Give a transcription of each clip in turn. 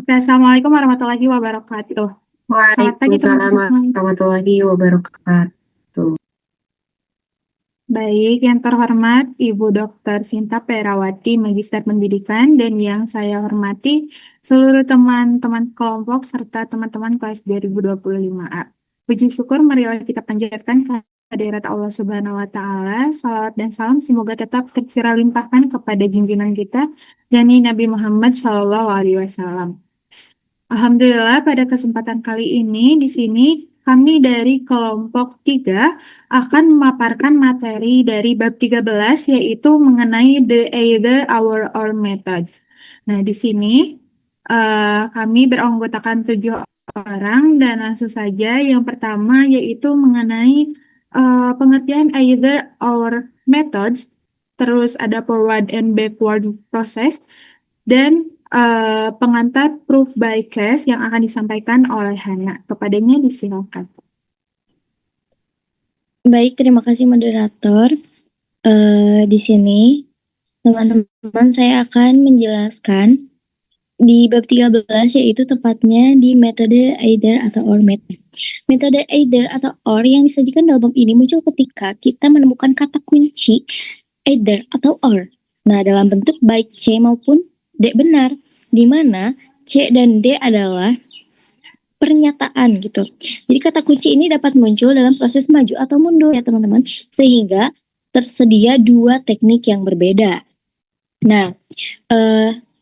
Oke, Assalamualaikum warahmatullahi wabarakatuh. Selamat pagi Waalaikumsalam teman-teman. warahmatullahi wabarakatuh. Baik, yang terhormat Ibu Dr. Sinta Perawati, Magister Pendidikan, dan yang saya hormati seluruh teman-teman kelompok serta teman-teman kelas 2025A. Puji syukur marilah kita panjatkan kehadirat Allah Subhanahu wa Ta'ala. Salawat dan salam semoga tetap tercurah limpahkan kepada junjungan kita, yakni Nabi Muhammad SAW. Alhamdulillah pada kesempatan kali ini di sini kami dari kelompok 3 akan memaparkan materi dari bab 13 yaitu mengenai the either, our, or methods. Nah, di sini kami beranggotakan 7 orang dan langsung saja yang pertama yaitu mengenai pengertian either, our methods, terus ada forward and backward process, dan pengantar proof by case yang akan disampaikan oleh Hana. Kepadanya disilakan. Baik, terima kasih moderator. Di sini teman-teman saya akan menjelaskan di bab 13 yaitu tepatnya di metode either atau or method. Metode either atau or yang disajikan dalam bab ini muncul ketika kita menemukan kata kunci either atau or. Nah, dalam bentuk baik C maupun D benar, di mana C dan D adalah pernyataan gitu. Jadi kata kunci ini dapat muncul dalam proses maju atau mundur ya teman-teman, sehingga tersedia dua teknik yang berbeda. Nah,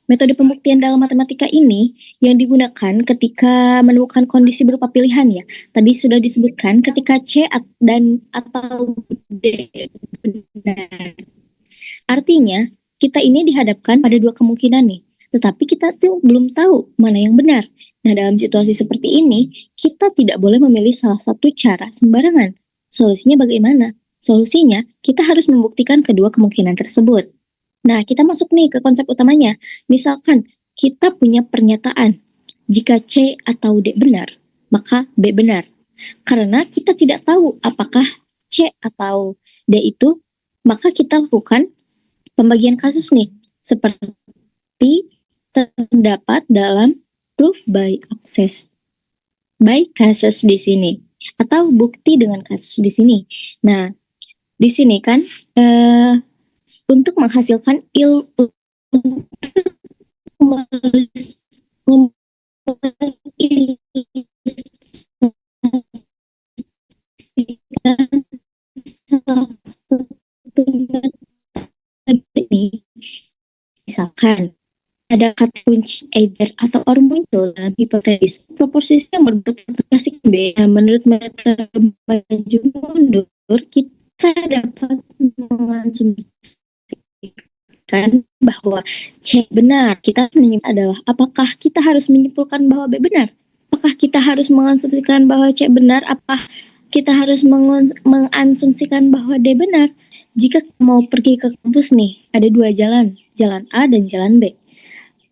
metode pembuktian dalam matematika ini yang digunakan ketika menemukan kondisi berupa pilihan ya. Tadi sudah disebutkan ketika C dan atau D benar. Artinya, kita ini dihadapkan pada dua kemungkinan nih, tetapi kita tuh belum tahu mana yang benar. Nah, dalam situasi seperti ini, kita tidak boleh memilih salah satu cara sembarangan. Solusinya bagaimana? Solusinya, kita harus membuktikan kedua kemungkinan tersebut. Nah, kita masuk nih ke konsep utamanya. Misalkan, kita punya pernyataan, jika C atau D benar, maka B benar. Karena kita tidak tahu apakah C atau D itu, maka kita lakukan pembagian kasus nih, seperti terdapat dalam proof by access, by cases di sini, atau bukti dengan kasus di sini. Nah, di sini kan untuk menghasilkan misalkan ada kata kunci either atau or muncul dalam hipotesis proporsi yang berbentuk klasik B. Menurut metode maju mundur, kita dapat mengasumsikan bahwa C benar. Kita menyimpulkan adalah apakah kita harus menyimpulkan bahwa B benar? Apakah kita harus mengasumsikan bahwa C benar? Apa kita harus mengasumsikan bahwa D benar? Jika mau pergi ke kampus nih, ada dua jalan A dan jalan B.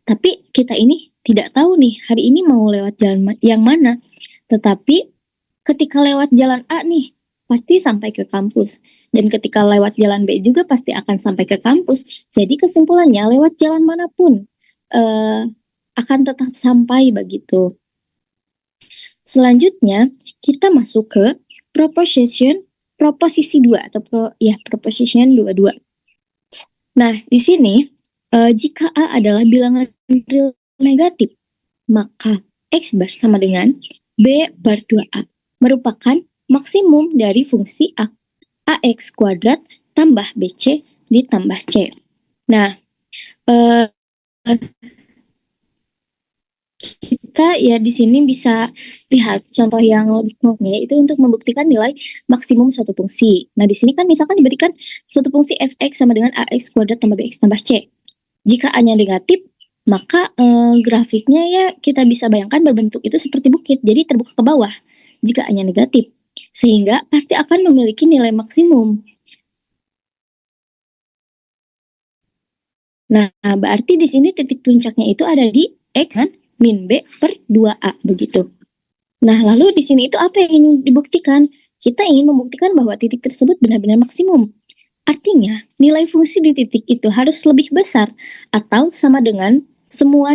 Tapi kita ini tidak tahu nih, hari ini mau lewat jalan yang mana. Tetapi ketika lewat jalan A nih, pasti sampai ke kampus. Dan ketika lewat jalan B juga pasti akan sampai ke kampus. Jadi kesimpulannya lewat jalan manapun akan tetap sampai begitu. Selanjutnya, kita masuk ke proposisi 2 atau proposition 22. Nah, di sini jika A adalah bilangan real negatif, maka X bar sama dengan B bar 2A, merupakan maksimum dari fungsi A, AX kuadrat tambah BC ditambah C. Nah, kita ya di sini bisa lihat contoh yang lebih konkret itu untuk membuktikan nilai maksimum suatu fungsi. Nah, di sini kan misalkan diberikan suatu fungsi fx sama dengan ax kuadrat tambah bx tambah c. Jika A-nya negatif, maka grafiknya ya kita bisa bayangkan berbentuk itu seperti bukit, jadi terbuka ke bawah jika A-nya negatif, sehingga pasti akan memiliki nilai maksimum. Nah, berarti di sini titik puncaknya itu ada di X kan min B per 2A begitu. Nah, lalu di sini itu apa yang ingin dibuktikan? Kita ingin membuktikan bahwa titik tersebut benar-benar maksimum. Artinya, nilai fungsi di titik itu harus lebih besar atau sama dengan semua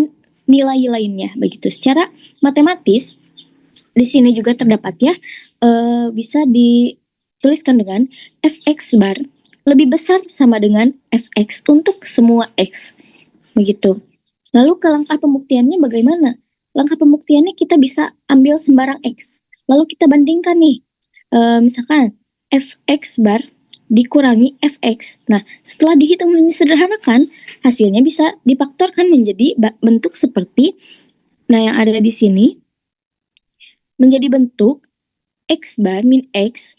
nilai lainnya begitu. Secara matematis di sini juga terdapat ya, bisa dituliskan dengan fx bar lebih besar sama dengan fx untuk semua x begitu. Lalu ke langkah pembuktiannya bagaimana? Langkah pembuktiannya kita bisa ambil sembarang x, lalu kita bandingkan nih, misalkan fx bar dikurangi fx. Nah, setelah dihitung dan disederhanakan, hasilnya bisa difaktorkan menjadi bentuk seperti, nah yang ada di sini, menjadi bentuk x bar min x,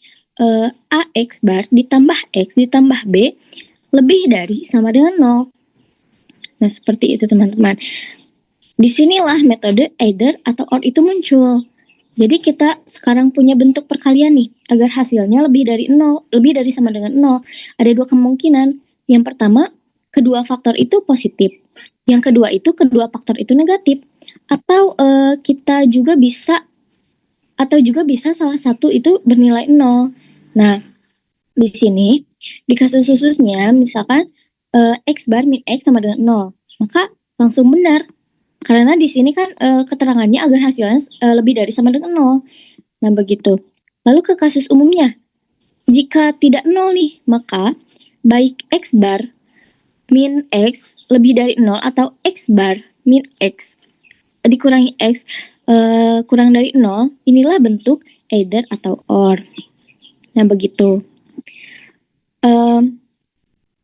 ax bar ditambah x ditambah b lebih dari sama dengan 0. Nah, seperti itu teman-teman. Disinilah metode either atau or itu muncul. Jadi kita sekarang punya bentuk perkalian nih, agar hasilnya lebih dari 0, lebih dari sama dengan 0. Ada dua kemungkinan. Yang pertama, kedua faktor itu positif. Yang kedua itu, kedua faktor itu negatif. Atau kita juga bisa, atau juga bisa salah satu itu bernilai 0. Nah, di sini, di kasus khususnya, misalkan x bar min x sama dengan 0, maka langsung benar. Karena di sini kan keterangannya agar hasilnya lebih dari sama dengan 0. Nah, begitu. Lalu ke kasus umumnya. Jika tidak 0 nih, maka baik x bar min x lebih dari 0 atau x bar min x dikurangi x kurang dari 0, inilah bentuk either atau or. Nah, begitu.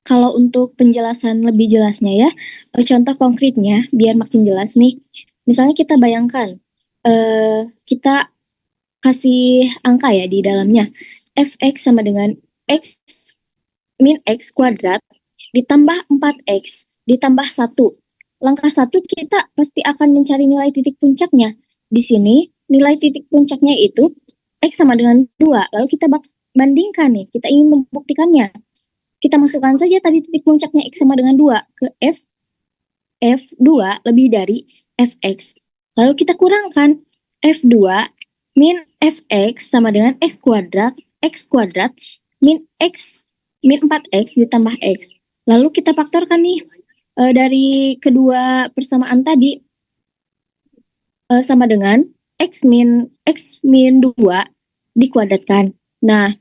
Kalau untuk penjelasan lebih jelasnya ya, contoh konkretnya biar makin jelas nih. Misalnya kita bayangkan, kita kasih angka ya di dalamnya. Fx sama dengan x min x kuadrat ditambah 4x ditambah 1. Langkah 1 kita pasti akan mencari nilai titik puncaknya. Di sini nilai titik puncaknya itu x sama dengan 2. Lalu kita bandingkan nih, kita ingin membuktikannya. Kita masukkan saja tadi titik puncaknya x sama dengan 2 ke f2 lebih dari fx. Lalu kita kurangkan f2 min fx sama dengan x kuadrat min x min 4x ditambah x. Lalu kita faktorkan nih, dari kedua persamaan tadi sama dengan x min 2 dikuadratkan. Nah,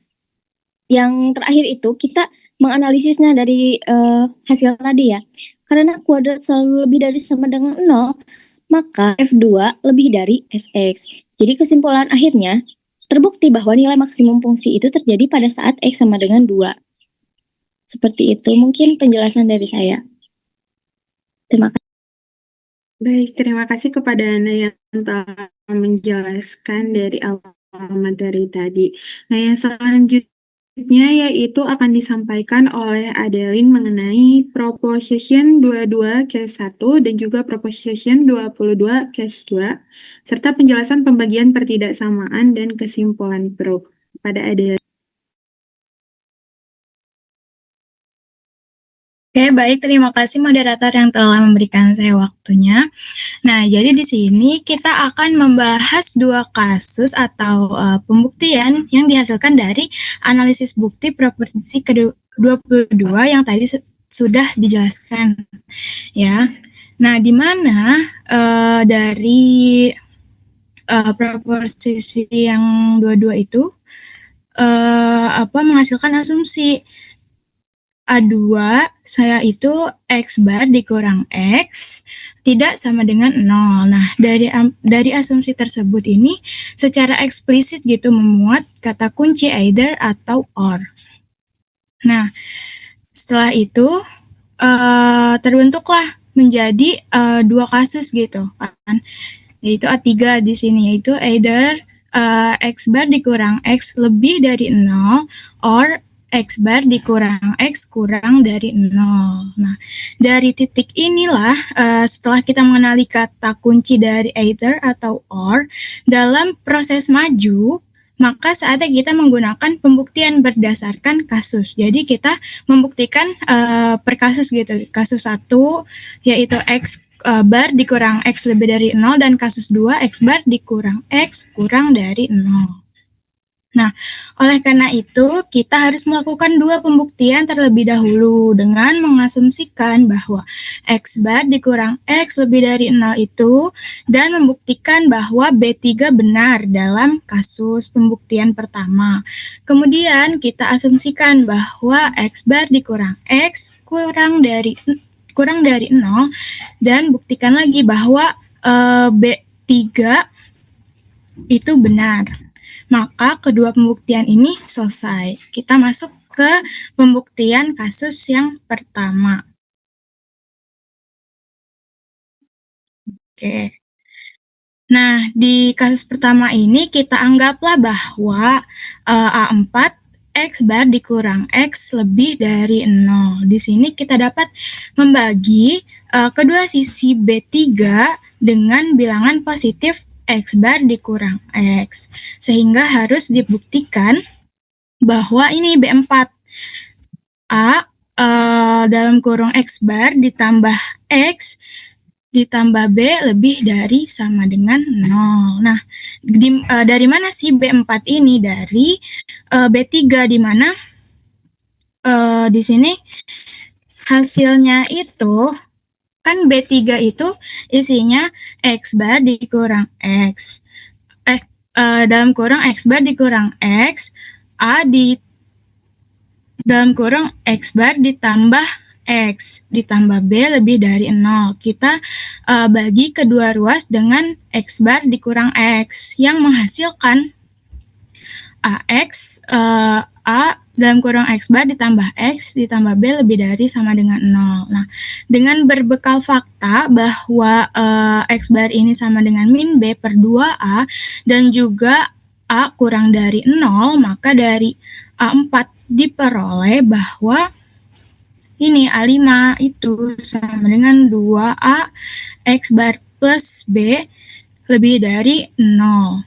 yang terakhir itu kita menganalisisnya dari hasil tadi ya. Karena kuadrat selalu lebih dari sama dengan 0, maka f2 lebih dari fx. Jadi kesimpulan akhirnya terbukti bahwa nilai maksimum fungsi itu terjadi pada saat x sama dengan 2. Seperti itu mungkin penjelasan dari saya. Terima kasih. Baik, terima kasih kepada Anda yang telah menjelaskan dari awal materi tadi. Nah, yang selanjutnya yaitu akan disampaikan oleh Adeline mengenai Proposition 22 Case 1 dan juga Proposition 22 Case 2, serta penjelasan pembagian pertidaksamaan dan kesimpulan pro. Pada Adeline. Oke, baik. Terima kasih moderator yang telah memberikan saya waktunya. Nah, jadi di sini kita akan membahas dua kasus atau pembuktian yang dihasilkan dari analisis bukti proporsi ke-22 yang tadi sudah dijelaskan, ya. Nah, di mana dari proporsi yang 22 itu menghasilkan asumsi A2 saya itu X bar dikurang X tidak sama dengan 0. Nah, dari asumsi tersebut ini secara eksplisit gitu memuat kata kunci either atau or. Nah, setelah itu terbentuklah menjadi dua kasus gitu kan. Yaitu A3 di sini yaitu either X bar dikurang X lebih dari 0 or X bar dikurang X kurang dari 0. Nah, dari titik inilah setelah kita mengenali kata kunci dari either atau or, dalam proses maju, maka saatnya kita menggunakan pembuktian berdasarkan kasus. Jadi kita membuktikan per kasus gitu. Kasus 1 yaitu X bar dikurang X lebih dari 0 dan kasus 2 X bar dikurang X kurang dari 0. Nah, oleh karena itu, kita harus melakukan dua pembuktian terlebih dahulu dengan mengasumsikan bahwa X bar dikurang X lebih dari 0 itu dan membuktikan bahwa B3 benar dalam kasus pembuktian pertama. Kemudian kita asumsikan bahwa X bar dikurang X kurang dari 0 dan buktikan lagi bahwa B3 itu benar. Maka kedua pembuktian ini selesai. Kita masuk ke pembuktian kasus yang pertama. Oke. Nah, di kasus pertama ini kita anggaplah bahwa A4 X bar dikurang X lebih dari 0. Di sini kita dapat membagi kedua sisi B3 dengan bilangan positif X bar dikurang X. Sehingga harus dibuktikan bahwa ini B4 A dalam kurung X bar ditambah X ditambah B lebih dari sama dengan 0. Nah, dari mana sih B4 ini? Dari B3 di mana di sini hasilnya itu kan B3 itu isinya X bar dikurang X. Dalam kurung X bar dikurang X, A di dalam kurung X bar ditambah X ditambah B lebih dari 0. Kita bagi kedua ruas dengan X bar dikurang X yang menghasilkan AX A dalam kurung X bar ditambah X ditambah B lebih dari sama dengan 0. Nah, dengan berbekal fakta bahwa X bar ini sama dengan min B per 2A dan juga A kurang dari 0, maka dari A4 diperoleh bahwa ini A5 itu sama dengan 2A X bar plus B lebih dari 0.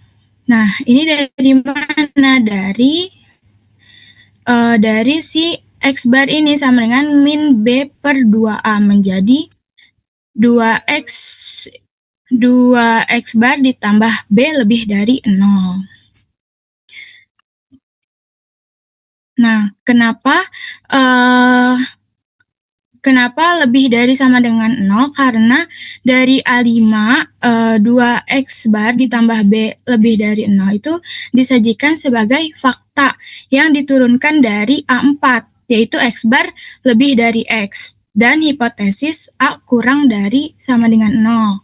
Nah, ini dari mana? Dari si X bar ini sama dengan min B per 2A menjadi 2X bar ditambah B lebih dari 0. Nah, kenapa lebih dari sama dengan 0? Karena dari A5, 2X bar ditambah B lebih dari 0 itu disajikan sebagai fakta yang diturunkan dari A4, yaitu X bar lebih dari X, dan hipotesis A kurang dari sama dengan 0.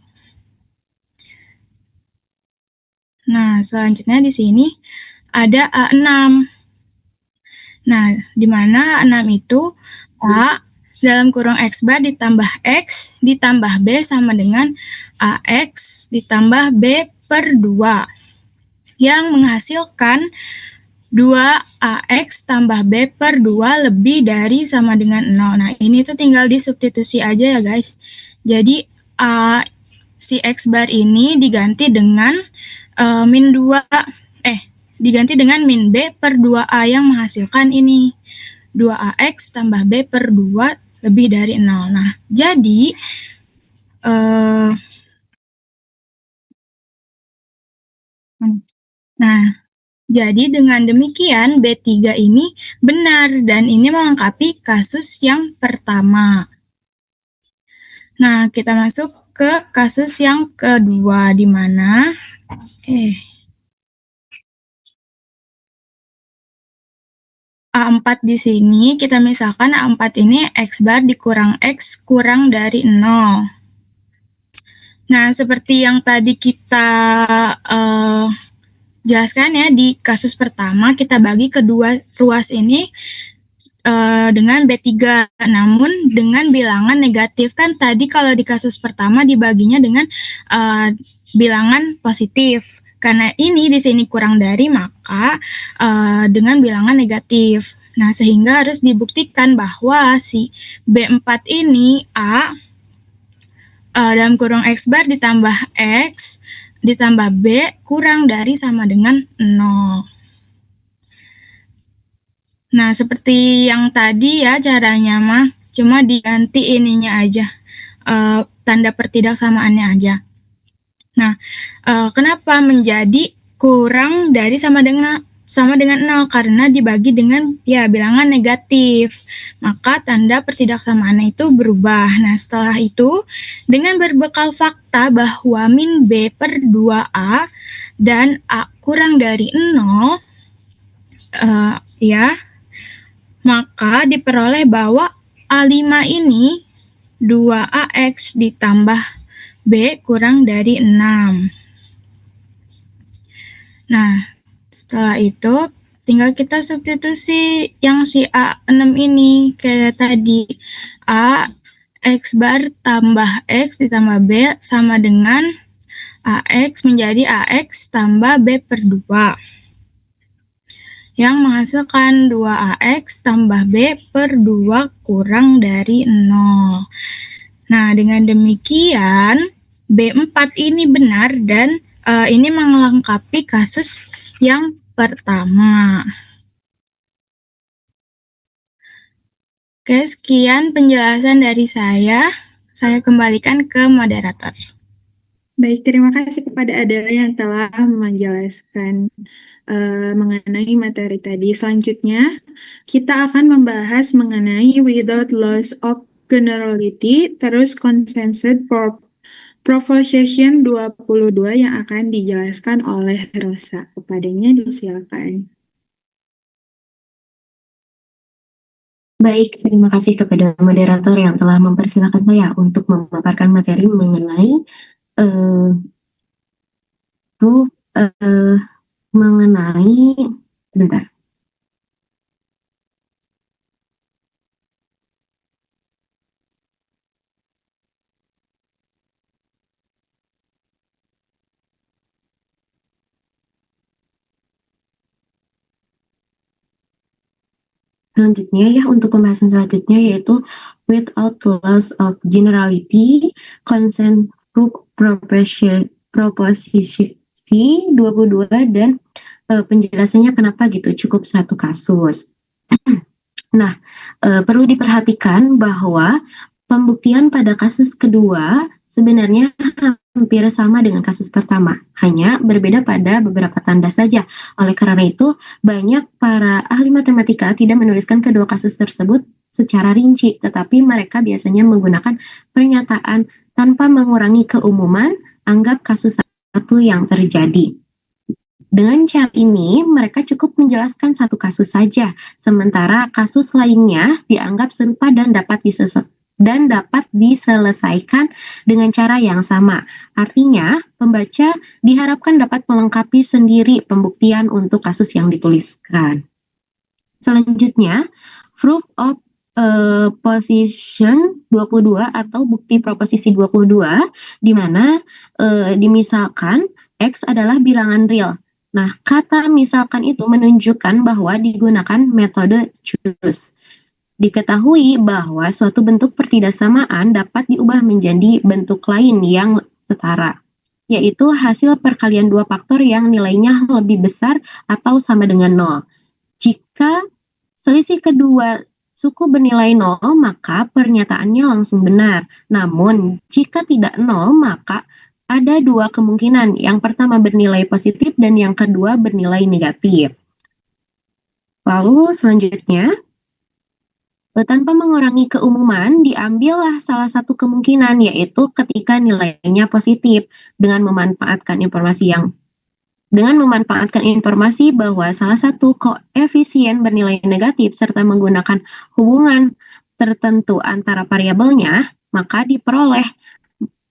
Nah, selanjutnya di sini ada A6. Nah, di mana A6 itu A dalam kurung X bar ditambah X ditambah B sama dengan AX ditambah B per 2 yang menghasilkan 2AX tambah B per 2 lebih dari sama dengan 0. Nah, ini tuh tinggal disubstitusi aja ya guys. Jadi si X bar ini diganti dengan diganti dengan min B per 2A yang menghasilkan ini 2AX tambah B per 2 lebih dari 0. Nah, jadi dengan demikian B3 ini benar dan ini melengkapi kasus yang pertama. Nah, kita masuk ke kasus yang kedua di mana A4 di sini kita misalkan A4 ini X bar dikurang X kurang dari 0. Nah, seperti yang tadi kita jelaskan ya di kasus pertama, kita bagi kedua ruas ini dengan B3, namun dengan bilangan negatif. Kan tadi kalau di kasus pertama dibaginya dengan bilangan positif. Karena ini di sini kurang dari, maka dengan bilangan negatif. Nah, sehingga harus dibuktikan bahwa si B4 ini A dalam kurung X bar ditambah X ditambah B kurang dari sama dengan 0. Nah, seperti yang tadi ya caranya mah, cuma diganti ininya aja, tanda pertidaksamaannya aja. Nah, kenapa menjadi kurang dari sama sama dengan 0 karena dibagi dengan ya bilangan negatif. Maka tanda pertidaksamaannya itu berubah. Nah, setelah itu dengan berbekal fakta bahwa min B per 2A dan A kurang dari 0, ya, maka diperoleh bahwa A5 ini 2AX ditambah B kurang dari 6. Nah, setelah itu tinggal kita substitusi yang si A6 ini kayak tadi. A X bar tambah X ditambah B sama dengan AX menjadi AX tambah B per 2. Yang menghasilkan 2AX tambah B per 2 kurang dari 0. Nah, dengan demikian B4 ini benar dan ini melengkapi kasus yang pertama. Oke, sekian penjelasan dari saya. Saya kembalikan ke moderator. Baik, terima kasih kepada Adela yang telah menjelaskan mengenai materi tadi. Selanjutnya, kita akan membahas mengenai without loss of generality, terus consensus proposition 22 yang akan dijelaskan oleh Rosa. Kepadanya disilakan. Baik, terima kasih kepada moderator yang telah mempersilahkan saya untuk memaparkan materi mengenai bentar. Selanjutnya ya, untuk pembahasan selanjutnya yaitu without loss of generality, consent proposition 22 dan penjelasannya kenapa gitu, cukup satu kasus. Nah, perlu diperhatikan bahwa pembuktian pada kasus kedua sebenarnya hampir sama dengan kasus pertama, hanya berbeda pada beberapa tanda saja. Oleh karena itu, banyak para ahli matematika tidak menuliskan kedua kasus tersebut secara rinci, tetapi mereka biasanya menggunakan pernyataan tanpa mengurangi keumuman, anggap kasus satu yang terjadi. Dengan cara ini, mereka cukup menjelaskan satu kasus saja, sementara kasus lainnya dianggap serupa dan dapat diselesaikan dengan cara yang sama. Artinya, pembaca diharapkan dapat melengkapi sendiri pembuktian untuk kasus yang dituliskan. Selanjutnya, proof of position 22 atau bukti proposisi 22, di mana dimisalkan X adalah bilangan real. Nah, kata misalkan itu menunjukkan bahwa digunakan metode choose. Diketahui bahwa suatu bentuk pertidaksamaan dapat diubah menjadi bentuk lain yang setara, yaitu hasil perkalian dua faktor yang nilainya lebih besar atau sama dengan 0. Jika selisih kedua suku bernilai 0, maka pernyataannya langsung benar. Namun, jika tidak 0, maka ada dua kemungkinan. Yang pertama bernilai positif dan yang kedua bernilai negatif. Lalu selanjutnya, tanpa mengurangi keumuman, diambillah salah satu kemungkinan, yaitu ketika nilainya positif dengan memanfaatkan informasi bahwa salah satu koefisien bernilai negatif serta menggunakan hubungan tertentu antara variabelnya, maka diperoleh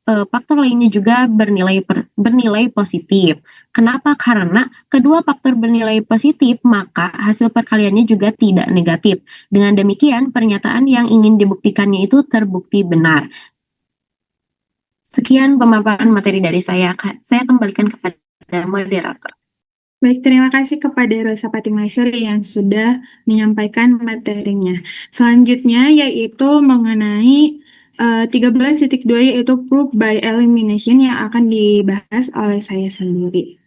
faktor lainnya juga bernilai positif. Kenapa? Karena kedua faktor bernilai positif, maka hasil perkaliannya juga tidak negatif. Dengan demikian, pernyataan yang ingin dibuktikannya itu terbukti benar. Sekian pemaparan materi dari saya. Saya kembalikan kepada moderator. Baik, terima kasih kepada Rosa Patimasyuri yang sudah menyampaikan materinya. Selanjutnya yaitu mengenai 13.2 yaitu proof by elimination yang akan dibahas oleh saya sendiri.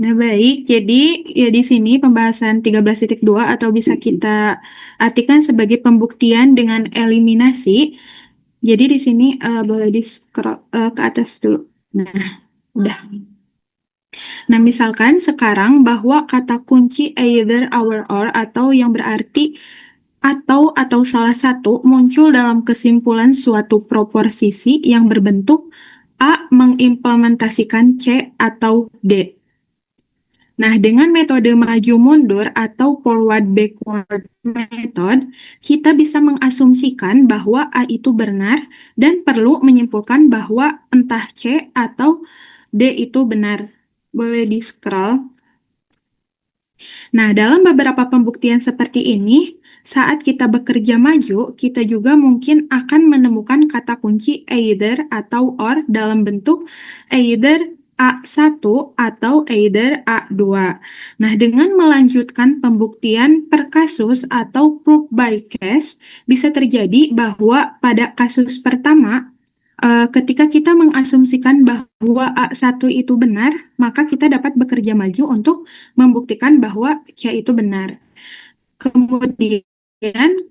Nah, baik. Jadi ya di sini pembahasan 13.2 atau bisa kita artikan sebagai pembuktian dengan eliminasi. Jadi di sini boleh di scroll ke atas dulu. Nah, udah. Nah, misalkan sekarang bahwa kata kunci either, our, or atau yang berarti atau salah satu muncul dalam kesimpulan suatu proposisi yang berbentuk A mengimplementasikan C atau D. Nah, dengan metode maju mundur atau forward backward method, kita bisa mengasumsikan bahwa A itu benar dan perlu menyimpulkan bahwa entah C atau D itu benar. Boleh di-scroll. Nah, dalam beberapa pembuktian seperti ini, saat kita bekerja maju, kita juga mungkin akan menemukan kata kunci either atau or dalam bentuk either A1 atau either A2. Nah, dengan melanjutkan pembuktian per kasus atau proof by case, bisa terjadi bahwa pada kasus pertama, ketika kita mengasumsikan bahwa A1 itu benar, maka kita dapat bekerja maju untuk membuktikan bahwa C itu benar. Kemudian,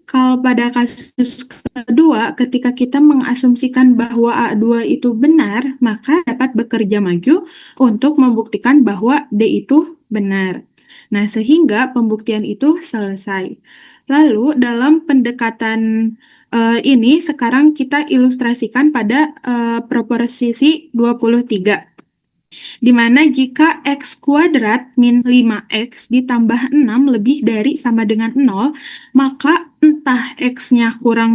kalau pada kasus kedua, ketika kita mengasumsikan bahwa A2 itu benar, maka dapat bekerja maju untuk membuktikan bahwa D itu benar. Nah, sehingga pembuktian itu selesai. Lalu, dalam pendekatan ini sekarang kita ilustrasikan pada proposisi 23, di mana jika x kuadrat min 5x ditambah 6 lebih dari sama dengan 0, maka entah x-nya kurang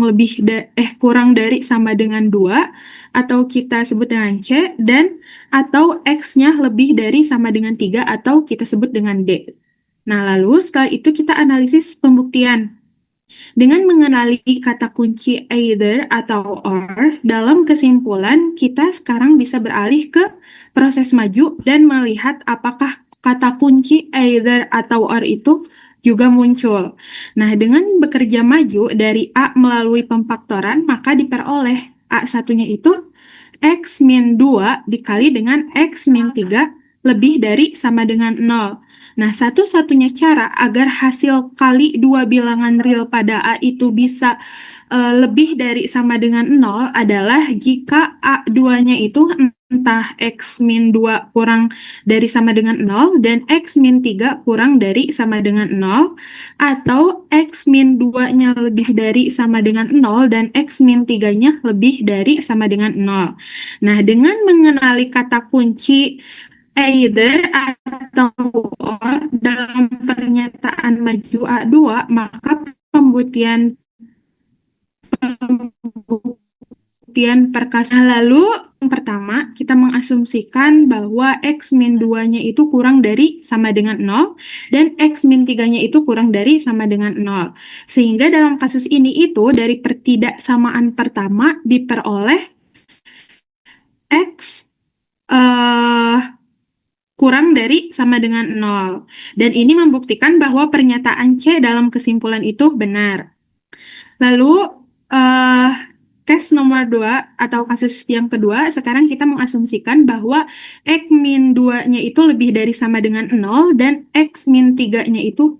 dari sama dengan 2, atau kita sebut dengan C, dan atau x-nya lebih dari sama dengan 3, atau kita sebut dengan D. Nah, lalu setelah itu kita analisis pembuktian. Dengan mengenali kata kunci either atau or, dalam kesimpulan kita sekarang bisa beralih ke proses maju dan melihat apakah kata kunci either atau or itu juga muncul. Nah, dengan bekerja maju dari A melalui pemfaktoran, maka diperoleh A1-nya itu X min 2 dikali dengan X min 3 lebih dari sama dengan 0. Nah, satu-satunya cara agar hasil kali dua bilangan real pada A itu bisa lebih dari sama dengan 0 adalah jika A2-nya itu entah X min 2 kurang dari sama dengan 0 dan X min 3 kurang dari sama dengan 0, atau X min 2-nya lebih dari sama dengan 0 dan X min 3-nya lebih dari sama dengan 0. Nah, dengan mengenali kata kunci either atau or dalam pernyataan maju A2, maka pembuktian per kasus. Nah, lalu yang pertama, kita mengasumsikan bahwa X min 2-nya itu kurang dari sama dengan 0 dan X min 3-nya itu kurang dari sama dengan 0. Sehingga dalam kasus ini itu dari pertidaksamaan pertama diperoleh X kurang dari sama dengan 0. Dan ini membuktikan bahwa pernyataan C dalam kesimpulan itu benar. Lalu, case nomor 2 atau kasus yang kedua, sekarang kita mengasumsikan bahwa X min 2-nya itu lebih dari sama dengan 0 dan X min 3-nya itu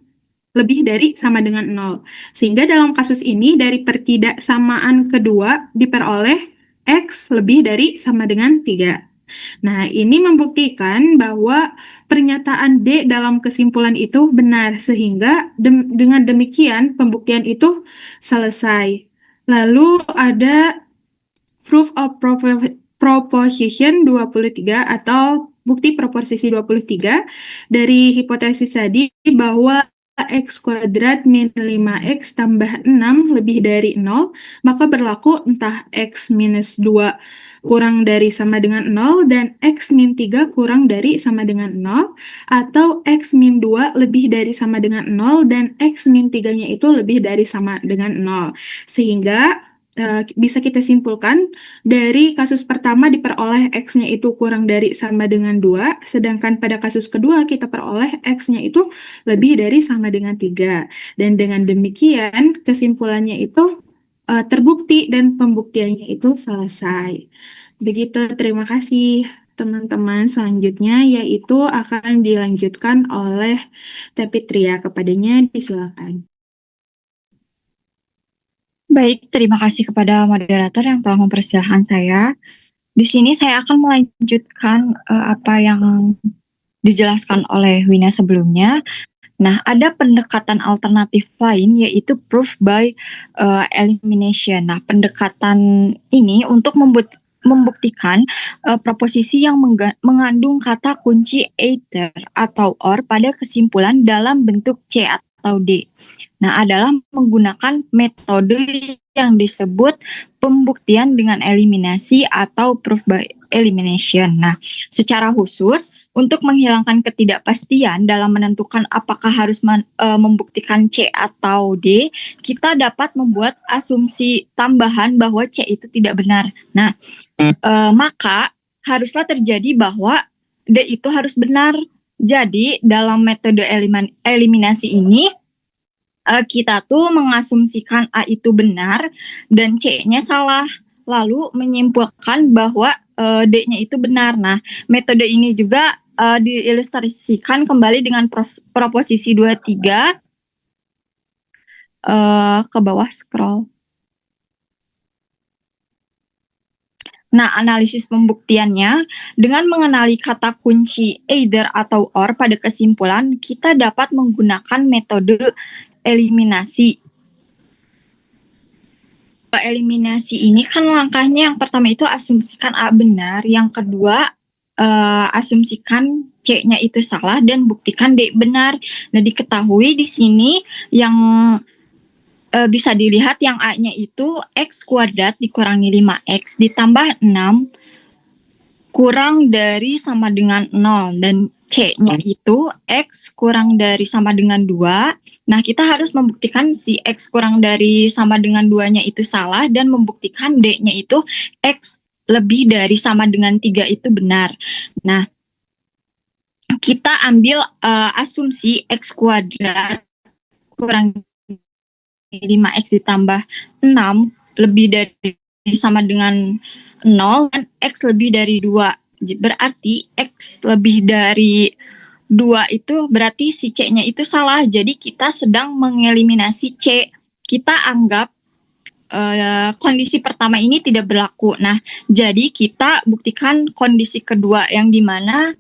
lebih dari sama dengan 0. Sehingga dalam kasus ini dari pertidaksamaan kedua diperoleh X lebih dari sama dengan 3. Nah, ini membuktikan bahwa pernyataan D dalam kesimpulan itu benar, sehingga dengan demikian pembuktian itu selesai. Lalu ada proof of proposition 23 atau bukti proposisi 23 dari hipotesis tadi bahwa X kuadrat min 5X tambah 6 lebih dari 0, maka berlaku entah X minus 2 kurang dari sama dengan 0 dan X min 3 kurang dari sama dengan 0, atau X min 2 lebih dari sama dengan 0 dan X min 3-nya itu lebih dari sama dengan 0. Sehingga bisa kita simpulkan dari kasus pertama diperoleh X-nya itu kurang dari sama dengan 2, sedangkan pada kasus kedua kita peroleh X-nya itu lebih dari sama dengan 3. Dan dengan demikian kesimpulannya itu terbukti dan pembuktiannya itu selesai. Begitu, terima kasih teman-teman. Selanjutnya yaitu akan dilanjutkan oleh Tepitria. Kepadanya disilakan. Baik, terima kasih kepada moderator yang telah mempersilahkan saya. Di sini saya akan melanjutkan apa yang dijelaskan oleh Wina sebelumnya. Nah, ada pendekatan alternatif lain yaitu proof by elimination. Nah, pendekatan ini untuk membuktikan proposisi yang mengandung kata kunci either atau or pada kesimpulan dalam bentuk C atau D. Nah, adalah menggunakan metode yang disebut pembuktian dengan eliminasi atau proof by elimination. Nah, secara khusus untuk menghilangkan ketidakpastian dalam menentukan apakah harus membuktikan C atau D, kita dapat membuat asumsi tambahan bahwa C itu tidak benar. Nah, maka haruslah terjadi bahwa D itu harus benar. Jadi, dalam metode eliminasi ini, kita tuh mengasumsikan A itu benar dan C-nya salah. Lalu menyimpulkan bahwa D-nya itu benar. Nah, metode ini juga diilustrasikan kembali dengan proposisi 23. Ke bawah scroll. Nah, analisis pembuktiannya dengan mengenali kata kunci either atau or pada kesimpulan, kita dapat menggunakan metode eliminasi. Eliminasi ini kan langkahnya yang pertama itu asumsikan A benar, yang kedua asumsikan C-nya itu salah dan buktikan D benar. Nah, diketahui di sini yang bisa dilihat yang A-nya itu X kuadrat dikurangi 5X ditambah 6 kurang dari sama dengan 0 dan C-nya itu X kurang dari sama dengan 2. Nah, kita harus membuktikan si X kurang dari sama dengan 2-nya itu salah dan membuktikan D-nya itu X lebih dari sama dengan 3 itu benar. Nah, kita ambil asumsi X kuadrat kurang 5X ditambah 6 lebih dari sama dengan 0 dan X lebih dari 2. Berarti X lebih dari 2 itu berarti si C-nya itu salah. Jadi kita sedang mengeliminasi C. Kita anggap kondisi pertama ini tidak berlaku. Nah, jadi kita buktikan kondisi kedua yang dimana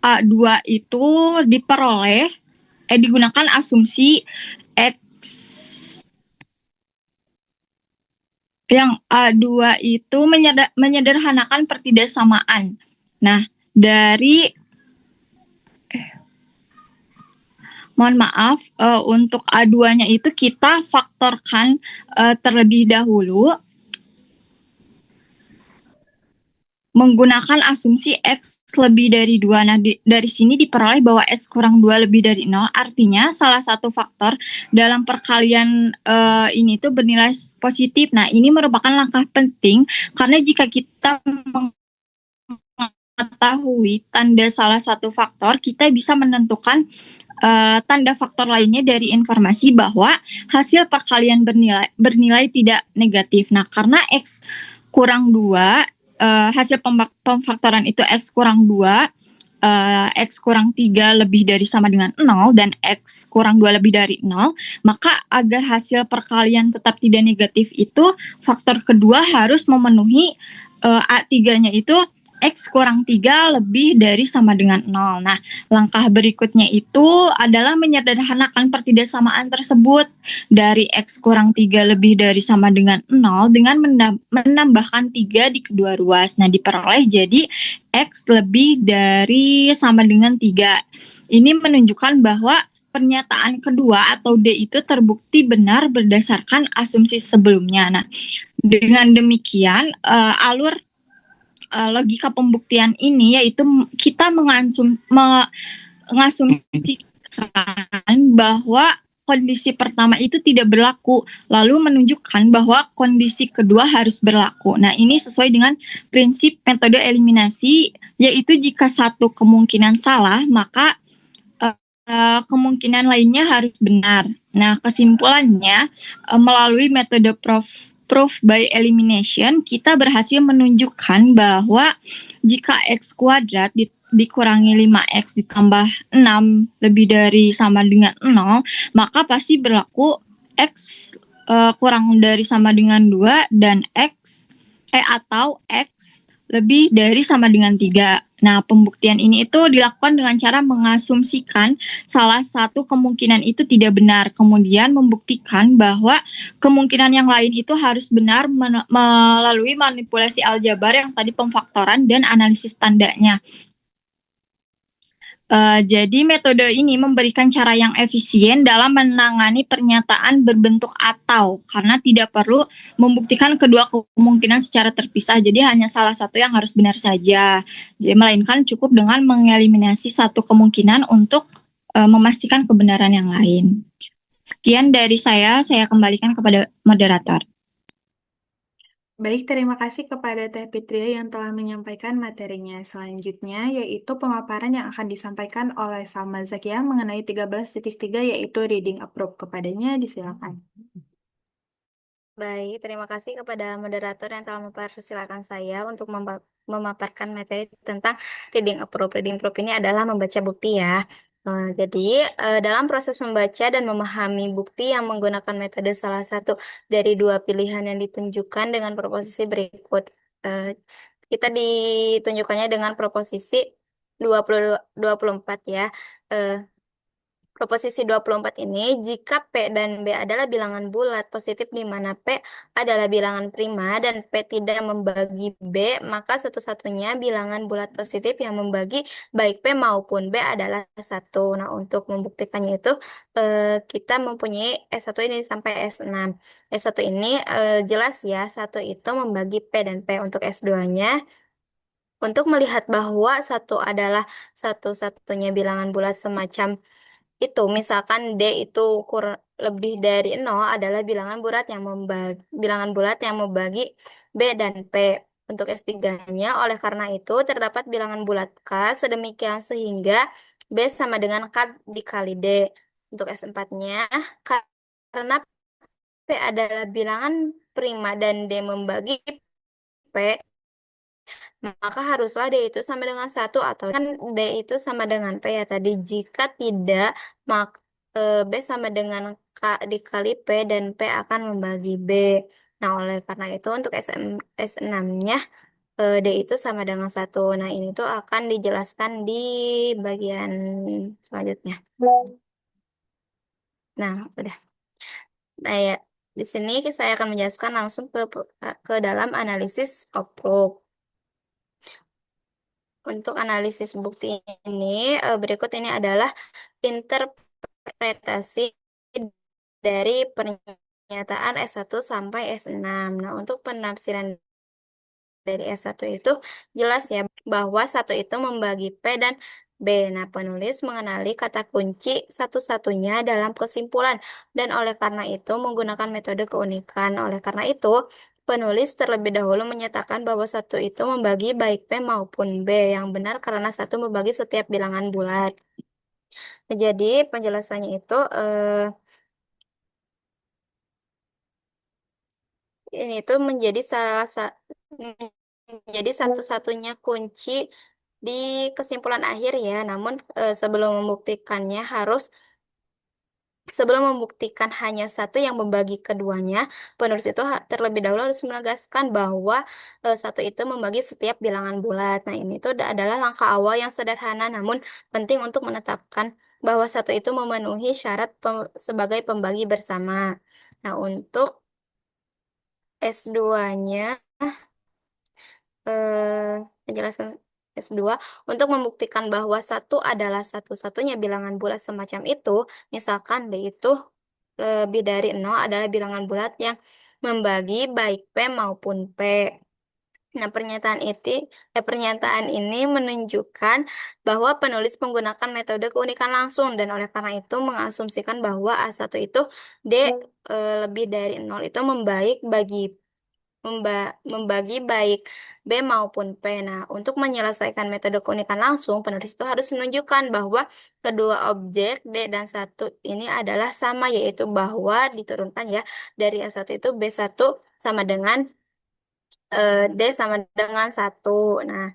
A2 itu digunakan asumsi X yang A2 itu menyederhanakan pertidaksamaan. Nah, mohon maaf, untuk A2-nya itu kita faktorkan terlebih dahulu menggunakan asumsi X lebih dari 2. Nah, dari sini diperoleh bahwa X kurang 2 lebih dari 0. Artinya salah satu faktor dalam perkalian ini tuh bernilai positif. Nah, ini merupakan langkah penting karena jika kita mengetahui tanda salah satu faktor, kita bisa menentukan tanda faktor lainnya dari informasi bahwa hasil perkalian bernilai tidak negatif. Nah, karena X kurang 2, hasil pemfaktoran itu X kurang 2, X kurang 3 lebih dari sama dengan 0, dan X kurang 2 lebih dari 0, maka agar hasil perkalian tetap tidak negatif itu, faktor kedua harus memenuhi A3-nya itu X kurang 3 lebih dari sama dengan 0. Nah, langkah berikutnya itu adalah menyederhanakan pertidaksamaan tersebut dari X kurang 3 lebih dari sama dengan 0 dengan menambahkan 3 di kedua ruas. Nah, diperoleh jadi X lebih dari sama dengan 3. Ini menunjukkan bahwa pernyataan kedua atau D itu terbukti benar berdasarkan asumsi sebelumnya. Nah, dengan demikian alur logika pembuktian ini yaitu kita mengasumsikan bahwa kondisi pertama itu tidak berlaku, lalu menunjukkan bahwa kondisi kedua harus berlaku. Nah, ini sesuai dengan prinsip metode eliminasi, yaitu jika satu kemungkinan salah, maka kemungkinan lainnya harus benar. Nah, kesimpulannya, melalui metode proof by elimination, kita berhasil menunjukkan bahwa jika X kuadrat dikurangi 5X ditambah 6 lebih dari sama dengan 0, maka pasti berlaku X kurang dari sama dengan 2 dan atau X lebih dari sama dengan 3. Nah, pembuktian ini itu dilakukan dengan cara mengasumsikan salah satu kemungkinan itu tidak benar, kemudian membuktikan bahwa kemungkinan yang lain itu harus benar melalui manipulasi aljabar yang tadi pemfaktoran dan analisis tandanya. Jadi metode ini memberikan cara yang efisien dalam menangani pernyataan berbentuk atau, karena tidak perlu membuktikan kedua kemungkinan secara terpisah. Jadi hanya salah satu yang harus benar saja. Jadi melainkan cukup dengan mengeliminasi satu kemungkinan untuk memastikan kebenaran yang lain. Sekian dari saya kembalikan kepada moderator. Baik, terima kasih kepada Teh Fitria yang telah menyampaikan materinya. Selanjutnya yaitu pemaparan yang akan disampaikan oleh Salma Zakia mengenai 13.3 yaitu reading approve. Kepadanya disilakan. Baik, terima kasih kepada moderator yang telah mempersilakan saya untuk memaparkan materi tentang reading approve. Reading approve ini adalah membaca bukti ya. Jadi, dalam proses membaca dan memahami bukti yang menggunakan metode salah satu dari dua pilihan yang ditunjukkan dengan proposisi berikut. Kita ditunjukkannya dengan proposisi 24 ya. Proposisi 24 ini, jika P dan B adalah bilangan bulat positif di mana P adalah bilangan prima dan P tidak membagi B, maka satu-satunya bilangan bulat positif yang membagi baik P maupun B adalah 1. Nah, untuk membuktikannya itu, kita mempunyai S1 ini sampai S6. S1 ini jelas ya, 1 itu membagi P dan P. Untuk S2-nya, untuk melihat bahwa 1 adalah satu-satunya bilangan bulat semacam itu, misalkan D itu lebih dari 0 adalah bilangan bulat yang membagi B dan P. Untuk S3-nya, oleh karena itu terdapat bilangan bulat K sedemikian sehingga B sama dengan K dikali D. Untuk S4-nya, karena P adalah bilangan prima dan D membagi P, maka haruslah D itu sama dengan 1 atau kan D itu sama dengan P ya tadi. Jika tidak, maka B sama dengan K dikali P dan P akan membagi B. Nah, oleh karena itu untuk S6-nya D itu sama dengan 1. Nah, ini tuh akan dijelaskan di bagian selanjutnya. Nah, udah. Nah, ya, di sini saya akan menjelaskan langsung ke dalam analisis approve. Untuk analisis bukti ini, berikut ini adalah interpretasi dari pernyataan S1 sampai S6. Nah, untuk penafsiran dari S1 itu jelas ya bahwa 1 itu membagi P dan B. Nah, penulis mengenali kata kunci satu-satunya dalam kesimpulan dan oleh karena itu menggunakan metode keunikan. Oleh karena itu, penulis terlebih dahulu menyatakan bahwa 1 itu membagi baik P maupun B yang benar karena 1 membagi setiap bilangan bulat. Jadi, penjelasannya itu ini tuh menjadi satu-satunya kunci di kesimpulan akhir ya. Namun sebelum membuktikan hanya 1 yang membagi keduanya, penulis itu terlebih dahulu harus menegaskan bahwa 1 itu membagi setiap bilangan bulat. Nah, ini tuh adalah langkah awal yang sederhana namun penting untuk menetapkan bahwa 1 itu memenuhi syarat sebagai pembagi bersama. Nah, untuk S2-nya, penjelasan S2, untuk membuktikan bahwa 1 adalah satu-satunya bilangan bulat semacam itu, misalkan D itu lebih dari 0 adalah bilangan bulat yang membagi baik P maupun P. Nah, pernyataan ini menunjukkan bahwa penulis menggunakan metode keunikan langsung dan oleh karena itu mengasumsikan bahwa A1 itu D lebih dari 0 itu membagi baik B maupun P. Nah, untuk menyelesaikan metode keunikan langsung, penulis itu harus menunjukkan bahwa kedua objek D dan 1 ini adalah sama, yaitu bahwa diturunkan ya dari A1 itu B1 sama dengan D sama dengan 1. Nah,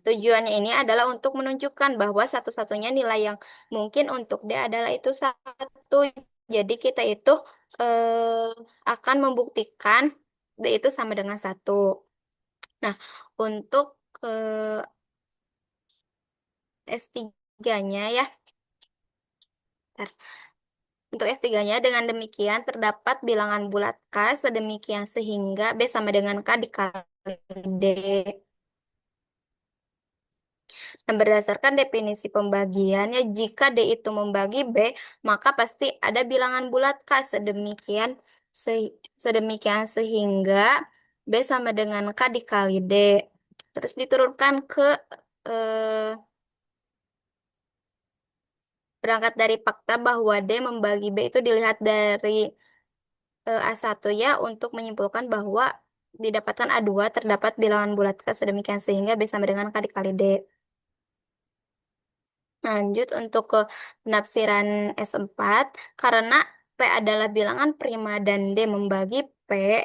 tujuannya ini adalah untuk menunjukkan bahwa satu-satunya nilai yang mungkin untuk D adalah itu 1. Jadi kita itu akan membuktikan D itu sama dengan 1. Nah, untuk S3-nya ya. Bentar. Untuk S3-nya dengan demikian terdapat bilangan bulat K sedemikian sehingga B sama dengan K dikali D. Dan berdasarkan definisi pembagiannya, jika D itu membagi B, maka pasti ada bilangan bulat K sedemikian sehingga B sama dengan K dikali D. Terus diturunkan ke berangkat dari fakta bahwa D membagi B itu dilihat dari A1 ya, untuk menyimpulkan bahwa didapatkan A2 terdapat bilangan bulat K sedemikian sehingga B sama dengan K dikali D. Lanjut untuk ke penafsiran S4, karena P adalah bilangan prima dan D membagi P,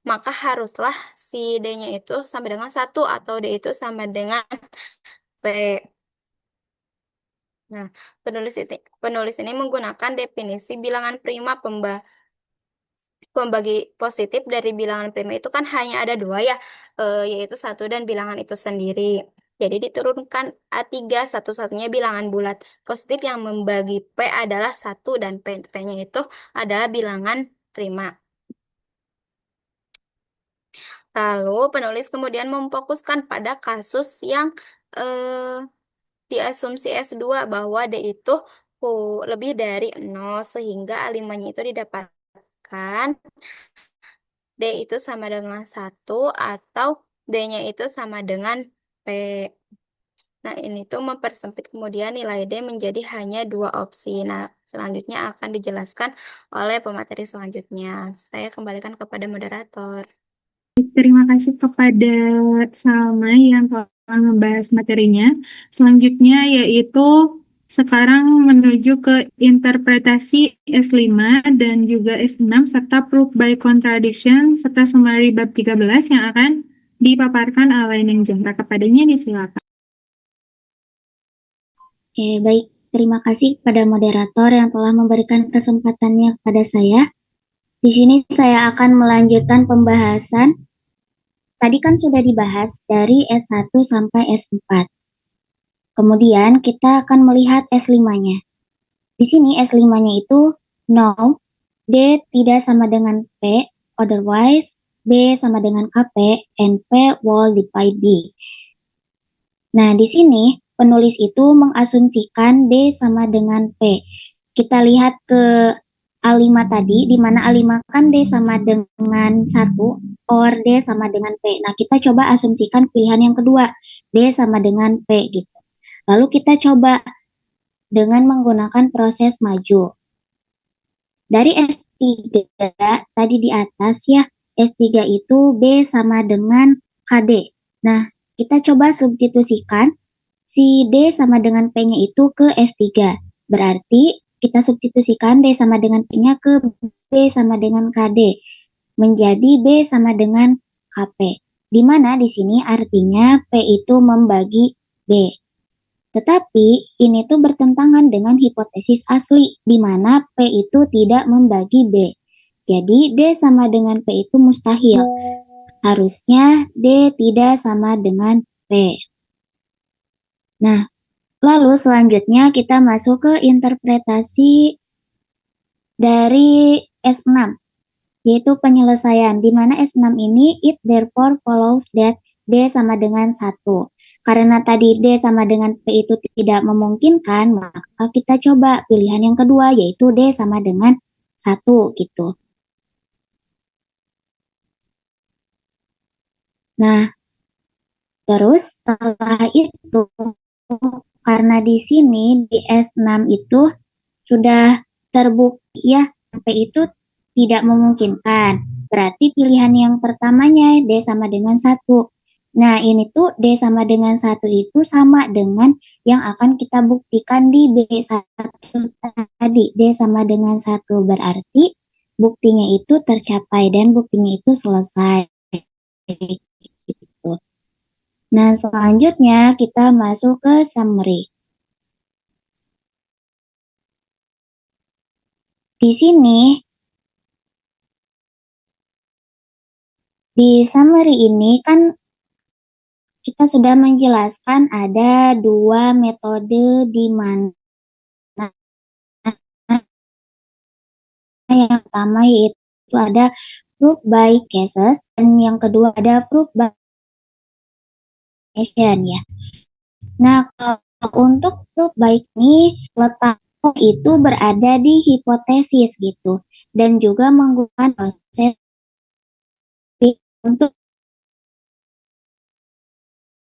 maka haruslah si D-nya itu sama dengan 1 atau D itu sama dengan P. Nah, penulis ini menggunakan definisi bilangan prima pembagi positif dari bilangan prima itu kan hanya ada 2 ya, yaitu 1 dan bilangan itu sendiri. Jadi diturunkan A3 satu-satunya bilangan bulat positif yang membagi P adalah 1 dan P-nya itu adalah bilangan prima. Lalu penulis kemudian memfokuskan pada kasus yang diasumsi S2 bahwa D itu lebih dari 0 sehingga A5-nya itu didapatkan D itu sama dengan 1 atau D-nya itu sama dengan P. Nah, ini tuh mempersempit kemudian nilai D menjadi hanya 2 opsi. Nah, selanjutnya akan dijelaskan oleh pemateri selanjutnya. Saya kembalikan kepada moderator. Terima kasih kepada Salma yang telah membahas materinya. Selanjutnya yaitu sekarang menuju ke interpretasi S5 dan juga S6 serta proof by contradiction serta summary bab 13 yang akan dipaparkan oleh Neng Zahra. Kepadanya disilakan. Oke, baik. Terima kasih kepada moderator yang telah memberikan kesempatannya kepada saya. Di sini saya akan melanjutkan pembahasan. Tadi kan sudah dibahas dari S1 sampai S4. Kemudian kita akan melihat S5-nya. Di sini S5-nya itu no, D tidak sama dengan P, otherwise B sama dengan KP, and P will divide B. Nah, di sini penulis itu mengasumsikan D sama dengan P. Kita lihat ke A5 tadi, di mana A5 kan D sama dengan 1, or D sama dengan P. Nah, kita coba asumsikan pilihan yang kedua, D sama dengan P gitu. Lalu kita coba dengan menggunakan proses maju. Dari S3 tadi di atas ya, S3 itu B sama dengan KD. Nah, kita coba substitusikan si D sama dengan P-nya itu ke S3. Berarti kita substitusikan D sama dengan P-nya ke B sama dengan KD. Menjadi B sama dengan KP. Di mana di sini artinya P itu membagi B. Tetapi ini tuh bertentangan dengan hipotesis asli, di mana P itu tidak membagi B. Jadi D sama dengan P itu mustahil. Harusnya D tidak sama dengan P. Nah, lalu selanjutnya kita masuk ke interpretasi dari S6, yaitu penyelesaian, di mana S6 ini it therefore follows that D sama dengan 1. Karena tadi D sama dengan P itu tidak memungkinkan, maka kita coba pilihan yang kedua, yaitu D sama dengan 1 gitu. Nah, terus setelah itu, karena di sini di S6 itu sudah terbukti ya, P itu tidak memungkinkan. Berarti pilihan yang pertamanya D sama dengan 1. Nah, ini tuh D sama dengan 1 itu sama dengan yang akan kita buktikan di B1 tadi. D sama dengan 1 berarti buktinya itu tercapai dan buktinya itu selesai. Gitu. Nah, selanjutnya kita masuk ke summary. Di sini Di summary ini kan kita sudah menjelaskan ada dua metode di mana yang pertama yaitu ada proof by cases dan yang kedua ada proof by definition ya. Nah, kalau untuk proof by ini letak itu berada di hipotesis gitu dan juga menggunakan proses untuk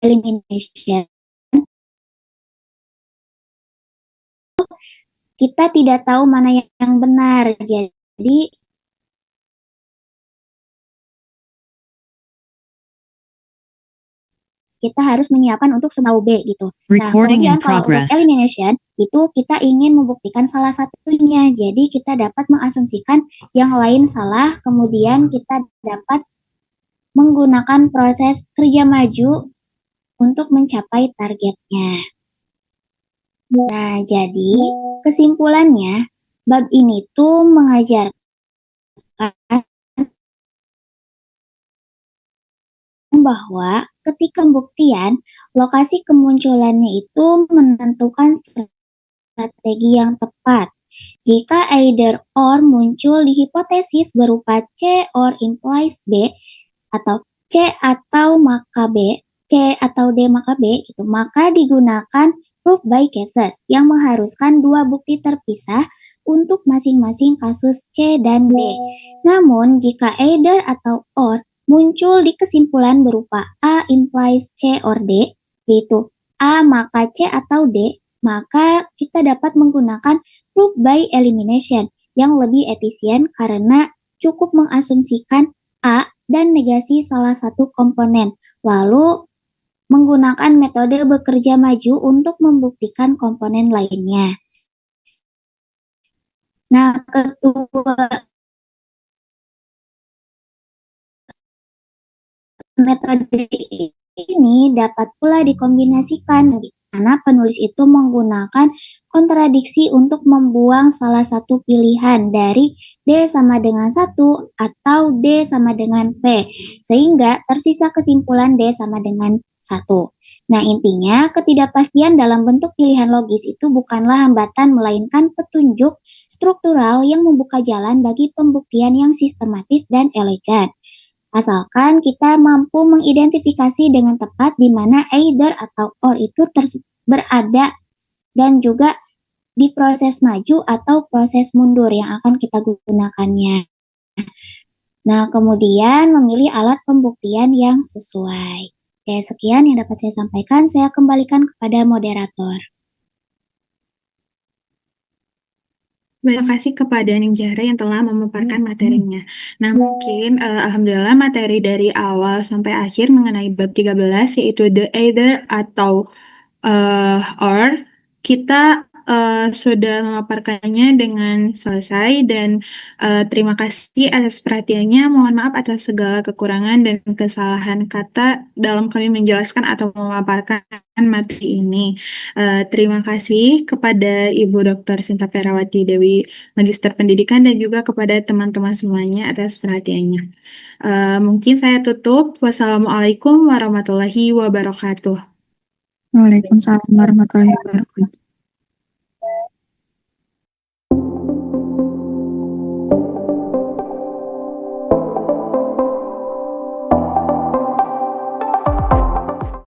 elimination. Kita tidak tahu mana yang benar. Jadi kita harus menyiapkan untuk scenario B gitu. Nah, Recording in kemudian kalau untuk progress. elimination itu kita ingin membuktikan salah satunya. Jadi kita dapat mengasumsikan yang lain salah, kemudian kita dapat menggunakan proses kerja maju untuk mencapai targetnya. Nah, jadi kesimpulannya bab ini tuh mengajarkan bahwa ketika pembuktian, lokasi kemunculannya itu menentukan strategi yang tepat. Jika either or muncul di hipotesis berupa C or implies B, atau C atau maka B, C atau D maka B, itu maka digunakan proof by cases yang mengharuskan dua bukti terpisah untuk masing-masing kasus C dan D. Namun, jika either atau or muncul di kesimpulan berupa A implies C or D, yaitu A maka C atau D, maka kita dapat menggunakan proof by elimination yang lebih efisien karena cukup mengasumsikan A dan negasi salah satu komponen, lalu menggunakan metode bekerja maju untuk membuktikan komponen lainnya. Nah, kedua metode ini dapat pula dikombinasikan karena penulis itu menggunakan kontradiksi untuk membuang salah satu pilihan dari D sama dengan 1 atau D sama dengan P, sehingga tersisa kesimpulan D sama dengan 1. Nah, intinya ketidakpastian dalam bentuk pilihan logis itu bukanlah hambatan melainkan petunjuk struktural yang membuka jalan bagi pembuktian yang sistematis dan elegan. Asalkan kita mampu mengidentifikasi dengan tepat di mana either atau or itu berada dan juga di proses maju atau proses mundur yang akan kita gunakannya. Nah, kemudian memilih alat pembuktian yang sesuai. Oke, sekian yang dapat saya sampaikan. Saya kembalikan kepada moderator. Terima kasih kepada Ninjara yang telah memaparkan materinya. Nah, mungkin alhamdulillah materi dari awal sampai akhir mengenai bab 13 yaitu the either atau or kita sudah memaparkannya dengan selesai dan terima kasih atas perhatiannya. Mohon maaf atas segala kekurangan dan kesalahan kata dalam kami menjelaskan atau memaparkan materi ini. Terima kasih kepada Ibu Dr. Sinta Perawati Dewi, Magister Pendidikan, dan juga kepada teman-teman semuanya atas perhatiannya. Mungkin saya tutup. Wassalamualaikum warahmatullahi wabarakatuh. Waalaikumsalam warahmatullahi wabarakatuh.